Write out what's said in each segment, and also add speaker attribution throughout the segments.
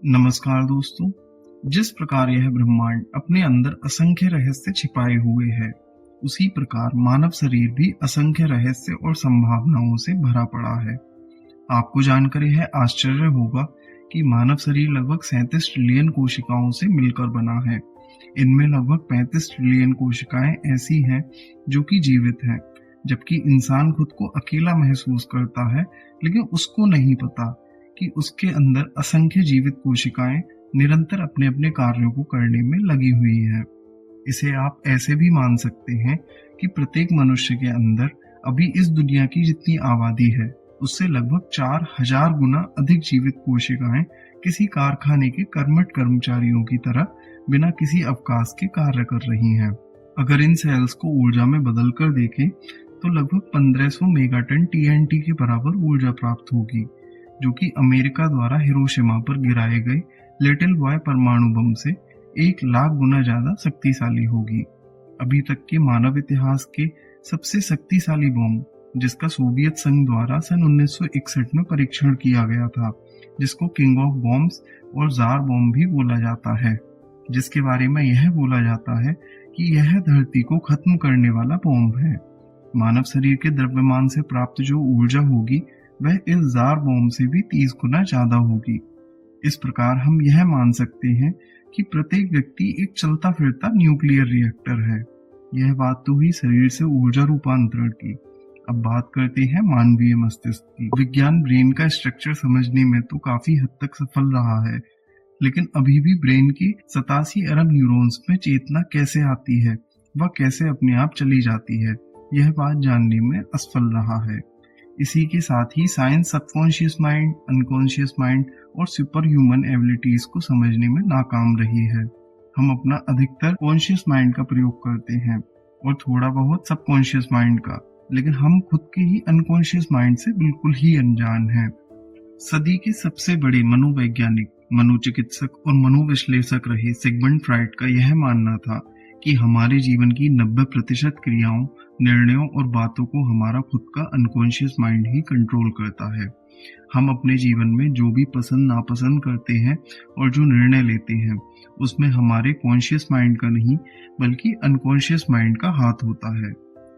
Speaker 1: नमस्कार दोस्तों। जिस प्रकार यह ब्रह्मांड अपने अंदर असंख्य रहस्य छिपाए हुए है, उसी प्रकार मानव शरीर भी असंख्य रहस्य और संभावनाओं से भरा पड़ा है। आपको जानकर यह आश्चर्य होगा कि मानव शरीर लगभग 37 ट्रिलियन कोशिकाओं से मिलकर बना है। इनमें लगभग 35 ट्रिलियन कोशिकाएं ऐसी हैं जो कि जीवित हैं, जबकि इंसान खुद को अकेला महसूस करता है, लेकिन उसको नहीं पता कि उसके अंदर असंख्य जीवित कोशिकाएं निरंतर अपने अपने कार्यों को करने में लगी हुई हैं। इसे आप ऐसे भी मान सकते हैं कि प्रत्येक मनुष्य के अंदर अभी इस दुनिया की जितनी आबादी है, उससे लगभग 4000 गुना अधिक जीवित कोशिकाएं किसी कारखाने के कर्मठ कर्मचारियों की तरह बिना किसी अवकाश के कार्य कर रही हैं। अगर इन सेल्स को ऊर्जा में बदल कर देखें तो लगभग 1500 मेगाटन TNT के बराबर ऊर्जा प्राप्त होगी, जो कि अमेरिका द्वारा हिरोशिमा पर गिराए गए लिटिल बॉय परमाणु बम से 1 लाख गुना ज्यादा शक्तिशाली होगी। अभी तक के मानव इतिहास के सबसे शक्तिशाली बम, जिसका सोवियत संघ द्वारा सन 1961 में परीक्षण किया गया था, जिसको किंग ऑफ बॉम्ब्स और जार बॉम्ब भी बोला जाता है, जिसके बारे में यह बोला जाता है कि यह धरती को खत्म करने वाला बॉम्ब है। मानव शरीर के द्रव्यमान से प्राप्त जो ऊर्जा होगी वह इस जार बॉम्ब से भी 30 गुना ज्यादा होगी। इस प्रकार हम यह मान सकते हैं कि प्रत्येक व्यक्ति एक चलता फिरता न्यूक्लियर रिएक्टर है। यह बात तो हुई शरीर से ऊर्जा रूपांतरण की। अब बात करते हैं मानवीय मस्तिष्क की। विज्ञान ब्रेन का स्ट्रक्चर समझने में तो काफी हद तक सफल रहा है, लेकिन अभी भी ब्रेन के 87 अरब न्यूरॉन्स में चेतना कैसे आती है, वह कैसे अपने आप चली जाती है, यह बात जानने में असफल रहा है। इसी के साथ ही science subconscious mind, unconscious mind और सुपर ह्यूमन एबिलिटीज को समझने में नाकाम रही है। हम अपना अधिकतर कॉन्शियस माइंड का प्रयोग करते हैं और थोड़ा बहुत सबकॉन्शियस माइंड का, लेकिन हम खुद के ही अनकॉन्शियस माइंड से बिल्कुल ही अनजान हैं। सदी के सबसे बड़े मनोवैज्ञानिक, मनोचिकित्सक और मनोविश्लेषक रहे सिगमंड फ्राइड का यह मानना था कि हमारे जीवन की 90% क्रियाओं, निर्णयों और बातों को हमारा खुद का अनकॉन्शियस माइंड ही कंट्रोल करता है। हम अपने जीवन में जो भी पसंद नापसंद करते हैं और जो निर्णय लेते हैं, उसमें हमारे कॉन्शियस माइंड का नहीं बल्कि अनकॉन्शियस माइंड का हाथ होता है।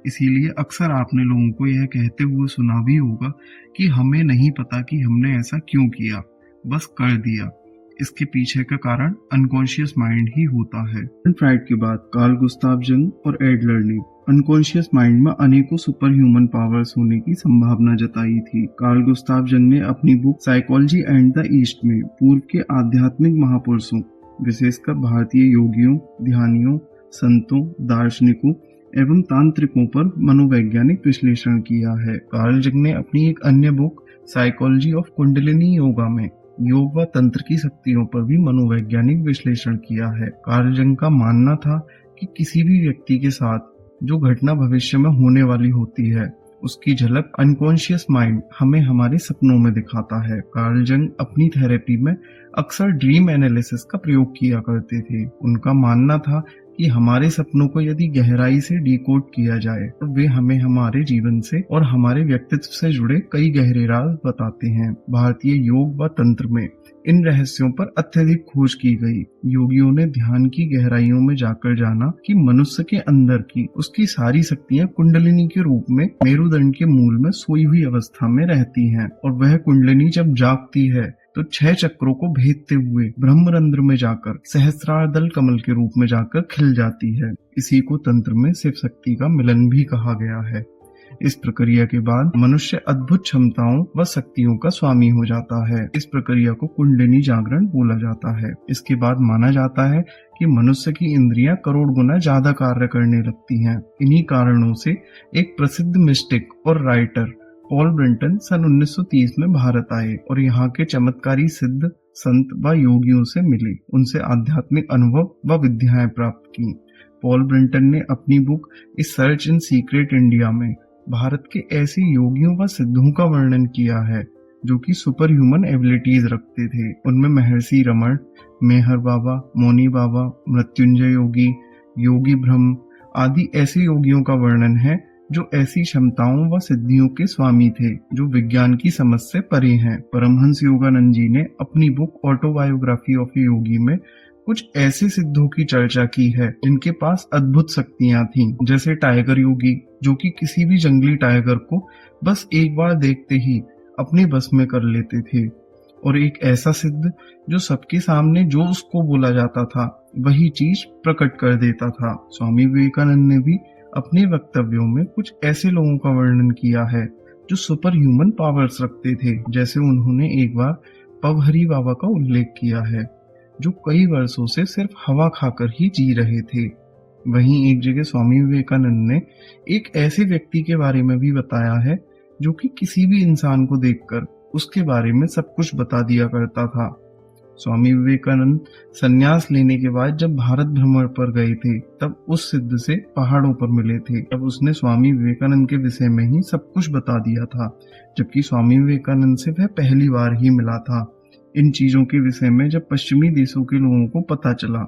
Speaker 1: इसीलिए अक्सर आपने लोगों को यह कहते हुए सुना भी होगा कि हमें नहीं पता कि हमने ऐसा क्यों किया, बस कर दिया। इसके पीछे का कारण अनकॉन्शियस माइंड ही होता है। फ्राइड के बाद कार्ल गुस्ताव जंग और एडलर ने अनकॉन्शियस माइंड में अनेकों सुपर ह्यूमन पावर्स होने की संभावना जताई थी। कार्ल गुस्ताव जंग ने अपनी book psychology and the east में पूर्व के आध्यात्मिक महापुरुषों, विशेषकर भारतीय योगियों, ध्यानियों, संतों, दार्शनिकों एवं तांत्रिकों पर मनोवैज्ञानिक विश्लेषण किया है। कार्ल जंग ने अपनी एक अन्य book psychology of kundalini yoga में योग व तंत्र की शक्तियों पर भी मनोवैज्ञानिक विश्लेषण किया है। कार्ल जंग का मानना था कि किसी भी व्यक्ति के साथ जो घटना भविष्य में होने वाली होती है, उसकी झलक अनकॉन्शियस माइंड हमें हमारे सपनों में दिखाता है। कार्ल जंग अपनी थेरेपी में अक्सर ड्रीम एनालिसिस का प्रयोग किया करते थे। उनका मानना था कि हमारे सपनों को यदि गहराई से डिकोड किया जाए तो वे हमें हमारे जीवन से और हमारे व्यक्तित्व से जुड़े कई गहरे राज बताते हैं। भारतीय योग व तंत्र में इन रहस्यों पर अत्यधिक खोज की गई। योगियों ने ध्यान की गहराइयों में जाकर जाना कि मनुष्य के अंदर की उसकी सारी शक्तियां कुंडलिनी के रूप में मेरुदंड के मूल में सोई हुई अवस्था में रहती हैं, और वह कुंडलिनी जब जागती है तो 6 चक्रों को भेदते हुए ब्रह्मरंध्र में जाकर सहस्रार दल कमल के रूप में जाकर खिल जाती है। इसी को तंत्र में शिव शक्ति का मिलन भी कहा गया है। इस प्रक्रिया के बाद मनुष्य अद्भुत क्षमताओं व शक्तियों का स्वामी हो जाता है। इस प्रक्रिया को कुंडलिनी जागरण बोला जाता है। इसके बाद माना जाता है कि मनुष्य की इंद्रियां करोड़ गुना ज्यादा कार्य करने लगती हैं। इन्हीं कारणों से एक प्रसिद्ध मिस्टिक और राइटर पॉल ब्रेंटन सन 1930 में भारत आए और यहाँ के चमत्कारी सिद्ध, संत व योगियों से मिले, उनसे आध्यात्मिक अनुभव व विद्याएं प्राप्त की। पॉल ब्रेंटन ने अपनी book A search in secret India में भारत के ऐसे योगियों व सिद्धों का वर्णन किया है जो कि सुपर ह्यूमन एबिलिटीज रखते थे। उनमें महर्षि रमण, मेहर बाबा, मौनी बाबा, मृत्युंजय योगी, योगी ब्रह्म आदि ऐसे योगियों का वर्णन है जो ऐसी क्षमताओं व सिद्धियों के स्वामी थे जो विज्ञान की समझ से परे हैं। परमहंस योगानंद जी ने अपनी बुक ऑटोबायोग्राफी ऑफ ए योगी में कुछ ऐसे सिद्धों की चर्चा की है जिनके पास अद्भुत शक्तियां थीं, जैसे टाइगर योगी जो कि किसी भी जंगली टाइगर को बस एक बार देखते ही अपने बस में कर लेते थे, और एक ऐसा सिद्ध जो सबके सामने जो उसको बोला जाता था वही चीज प्रकट कर देता था। स्वामी विवेकानंद ने भी अपने वक्तव्यों में कुछ ऐसे लोगों का वर्णन किया है जो सुपर ह्यूमन पावर्स रखते थे। जैसे उन्होंने एक बार पवहरी बाबा का उल्लेख किया है जो कई वर्षों से सिर्फ हवा खाकर ही जी रहे थे। वहीं एक जगह स्वामी विवेकानंद ने एक ऐसे व्यक्ति के बारे में भी बताया है जो कि किसी भी इंसान को देखकर उसके बारे में सब कुछ बता दिया करता था। स्वामी विवेकानंद संन्यास लेने के बाद जब भारत भ्रमण पर गए थे तब उस सिद्ध से पहाड़ों पर मिले थे। तब उसने स्वामी विवेकानंद के विषय में ही सब कुछ बता दिया था, जबकि स्वामी विवेकानंद से वह पहली बार ही मिला था। इन चीजों के विषय में जब पश्चिमी देशों के लोगों को पता चला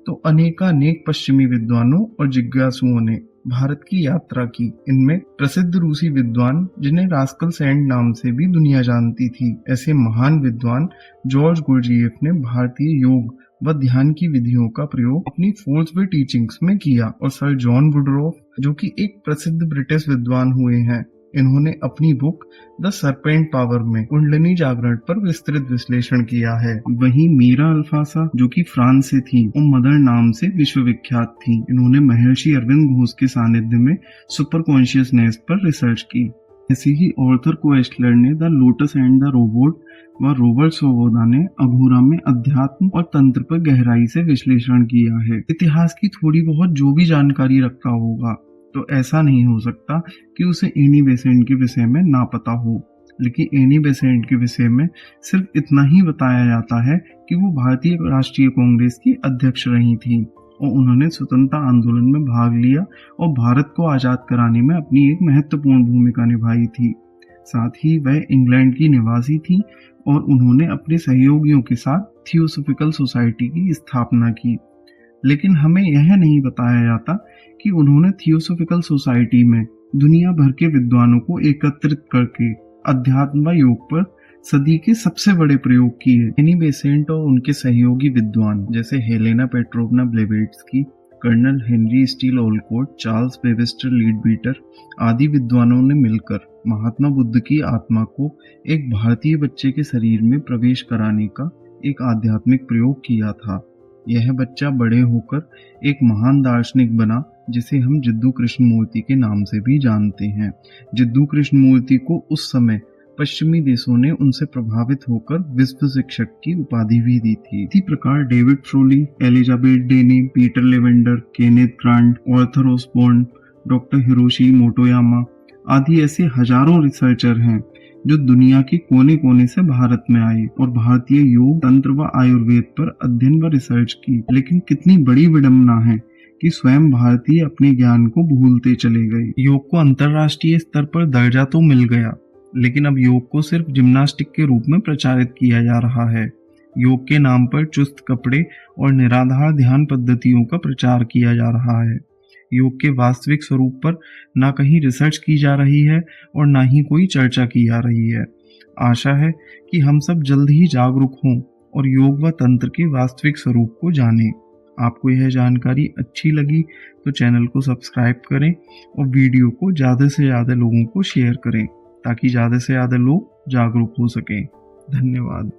Speaker 1: तो अनेकानेक पश्चिमी विद्वानों और जिज्ञासुओं ने भारत की यात्रा की। इनमें प्रसिद्ध रूसी विद्वान जिन्हें रास्कल सैंड नाम से भी दुनिया जानती थी, ऐसे महान विद्वान जॉर्ज गुरजीएफ ने भारतीय योग व ध्यान की विधियों का प्रयोग अपनी फोर्सवे टीचिंग्स में किया, और सर जॉन वुडरॉफ जो कि एक प्रसिद्ध ब्रिटिश विद्वान हुए हैं, इन्होंने अपनी बुक द सरपेंट पावर में कुंडलिनी जागरण पर विस्तृत विश्लेषण किया है। वहीं मीरा अल्फासा जो कि फ्रांस से थी और मदर नाम से विश्वविख्यात थी, इन्होंने महर्षि अरविंद घोष के सानिध्य में सुपर कॉन्शियसनेस पर रिसर्च की। ऐसे ही ऑर्थर कोएस्टलर ने the lotus and the robot व रॉबर्ट स्वोबोदा ने अघोरा में अध्यात्म और तंत्र पर गहराई से विश्लेषण किया है। इतिहास की थोड़ी बहुत जो भी जानकारी रखता होगा तो ऐसा नहीं हो सकता कि उसे एनी बेसेंट के विषय में ना पता हो, लेकिन एनी बेसेंट के विषय में सिर्फ इतना ही बताया जाता है कि वो भारतीय राष्ट्रीय कांग्रेस की अध्यक्ष रही थी और उन्होंने स्वतंत्रता आंदोलन में भाग लिया और भारत को आजाद कराने में अपनी एक महत्वपूर्ण भूमिका निभाई थी। साथ ही वह इंग्लैंड की निवासी थी और उन्होंने अपने सहयोगियों के साथ थियोसॉफिकल सोसाइटी की स्थापना की। लेकिन हमें यह नहीं बताया जाता कि उन्होंने थियोसॉफिकल सोसाइटी में दुनिया भर के विद्वानों को एकत्रित करके अध्यात्म व योग पर सदी के सबसे बड़े प्रयोग किए। एनी बेसेंट और उनके सहयोगी विद्वान जैसे Helena Petrovna Blavatsky, colonel Henry Steel Olcott, Charles Webster Leadbeater आदि विद्वानों ने मिलकर महात्मा बुद्ध की आत्मा को एक भारतीय बच्चे के शरीर में प्रवेश कराने का एक आध्यात्मिक प्रयोग किया था। यह बच्चा बड़े होकर एक महान दार्शनिक बना जिसे हम जिद्दू कृष्णमूर्ति के नाम से भी जानते हैं। जिद्दू कृष्णमूर्ति को उस समय पश्चिमी देशों ने उनसे प्रभावित होकर विश्व शिक्षक की उपाधि भी दी थी। इसी प्रकार David Frawley, Elizabeth Denny, Peter Lavender, Kenneth Grant, Arthur Osborne, doctor Hiroshi Motoyama आदि ऐसे हजारों रिसर्चर हैं जो दुनिया के कोने कोने से भारत में आए और भारतीय योग, तंत्र व आयुर्वेद पर अध्ययन व रिसर्च की। लेकिन कितनी बड़ी विडंबना है कि स्वयं भारतीय अपने ज्ञान को भूलते चले गए। योग को अंतरराष्ट्रीय स्तर पर दर्जा तो मिल गया, लेकिन अब योग को सिर्फ जिम्नास्टिक के रूप में प्रचारित किया जा रहा है। योग के नाम पर चुस्त कपड़े और निराधार ध्यान पद्धतियों का प्रचार किया जा रहा है। योग के वास्तविक स्वरूप पर ना कहीं रिसर्च की जा रही है और ना ही कोई चर्चा की जा रही है। आशा है कि हम सब जल्द ही जागरूक हों और योग व तंत्र के वास्तविक स्वरूप को जानें। आपको यह जानकारी अच्छी लगी तो चैनल को सब्सक्राइब करें और वीडियो को ज़्यादा से ज़्यादा लोगों को शेयर करें ताकि ज़्यादा से ज़्यादा लोग जागरूक हो सकें। धन्यवाद।